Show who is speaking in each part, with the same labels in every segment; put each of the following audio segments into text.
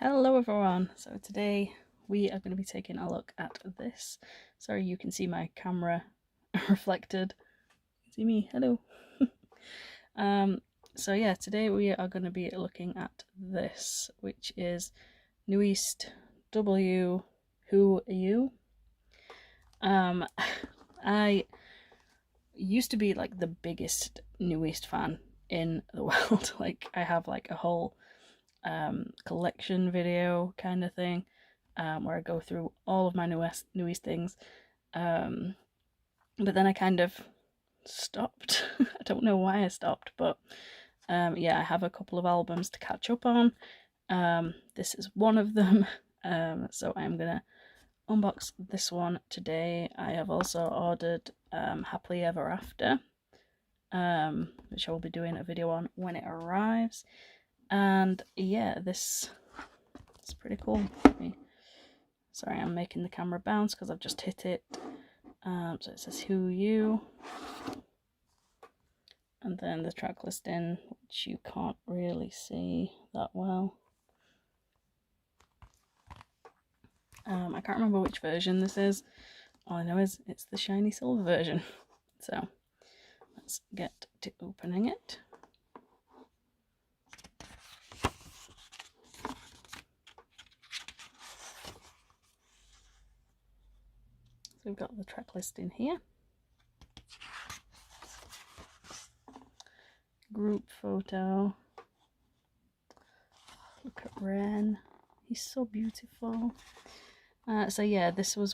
Speaker 1: Hello everyone, so today we are going to be taking a look at this. Sorry you can see my camera reflected. See me, hello. So yeah, today we are going to be looking at this, which is New East W Who Are You? I used to be like the biggest New East fan in the world. Like I have like a whole collection video kind of thing where I go through all of my New East things, but then I kind of stopped. I don't know why I stopped, but yeah, I have a couple of albums to catch up on. This is one of them, so I'm gonna unbox this one today. I have also ordered Happily Ever After, which I will be doing a video on when it arrives. And yeah, this is pretty cool. Sorry, I'm making the camera bounce because I've just hit it. So it says Who You, and then the track listing, which you can't really see that well. I can't remember which version this is. All I know is it's the shiny silver version. So let's get to opening it. So we've got the track listing here. Group photo. Look at Ren. He's so beautiful. So yeah, this was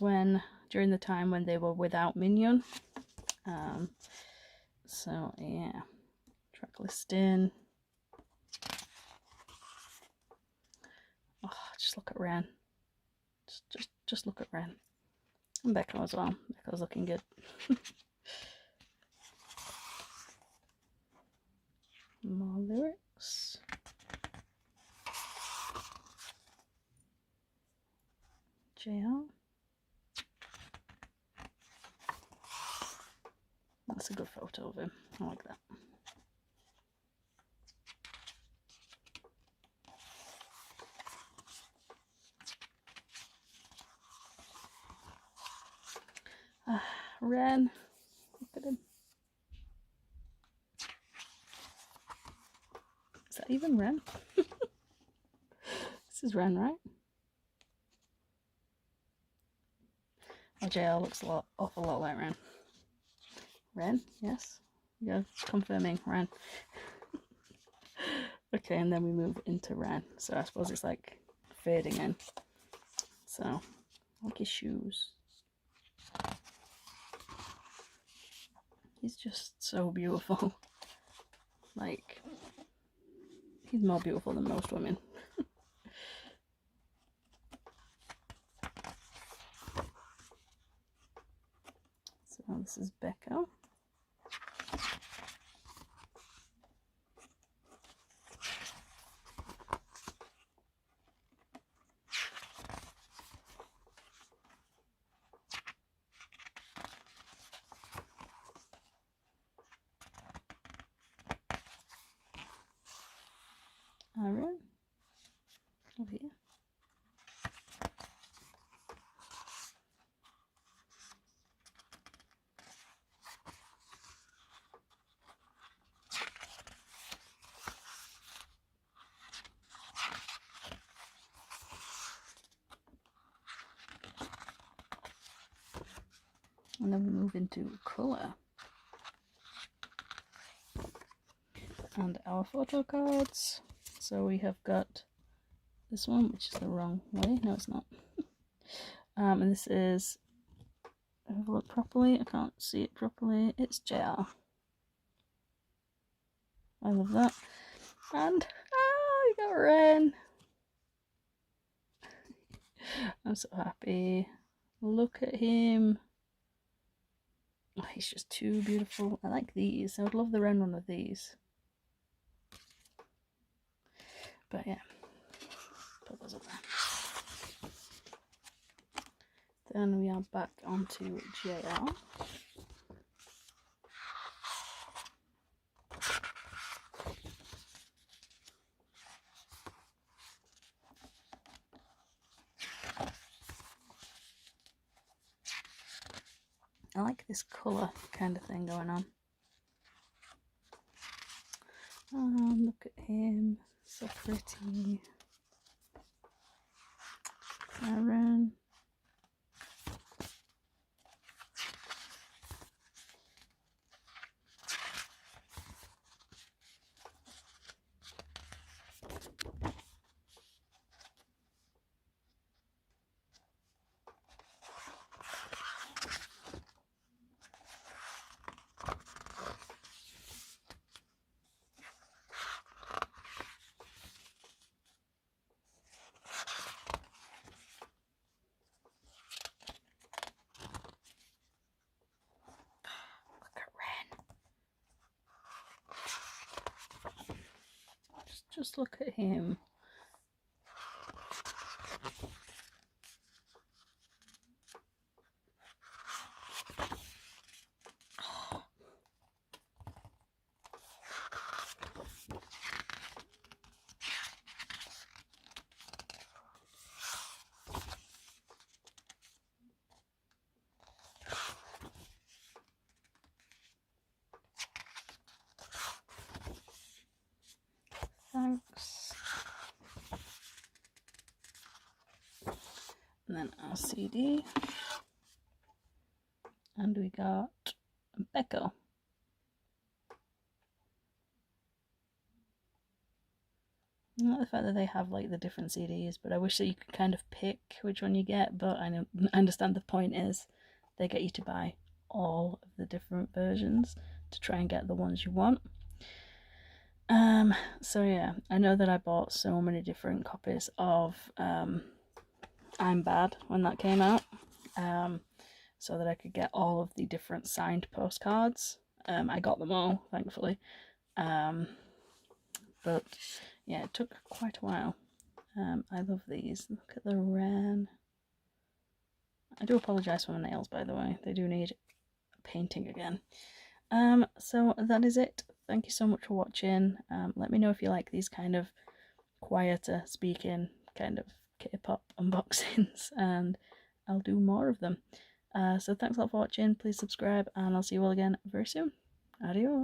Speaker 1: during the time when they were without Minion. So yeah, track listing. Oh, just look at Ren. Just look at Ren. And Becca as well. Becca's looking good. More lyrics. JL. That's a good photo of him. I like that. Ren. Look at him. Is that even Ren? This is Ren, right? Oh, JL looks awful lot like Ren. Ren, yes. Yeah, confirming Ren. Okay, and then we move into Ren. So I suppose it's like fading in. So, look his shoes. He's just so beautiful. Like, he's more beautiful than most women. So this is Becca. Aaron. Over here. And then we move into colour. And our photo cards. So we have got this one, which is the wrong way. No, it's not. And this is, have a look properly. I can't see it properly. It's JR. I love that. And we got Ren. I'm so happy. Look at him. Oh, he's just too beautiful. I like these. I would love the Ren one of these. But yeah, put those up there. Then we are back onto JL. I like this colour kind of thing going on. Look at him, so pretty. Aaron. Just look at him. Thanks. And then our CD. And we got Becco. Not the fact that they have like the different CDs, but I wish that you could kind of pick which one you get, but I understand the point is they get you to buy all of the different versions to try and get the ones you want. So yeah, I know that I bought so many different copies of I'm Bad when that came out, so that I could get all of the different signed postcards. I got them all, thankfully. But yeah, it took quite a while. I love these. Look at the wren. I do apologise for my nails, by the way. They do need painting again. So that is it. Thank you so much for watching. Let me know if you like these kind of quieter speaking kind of K-pop unboxings, and I'll do more of them. So thanks a lot for watching. Please subscribe, and I'll see you all again very soon. Adios.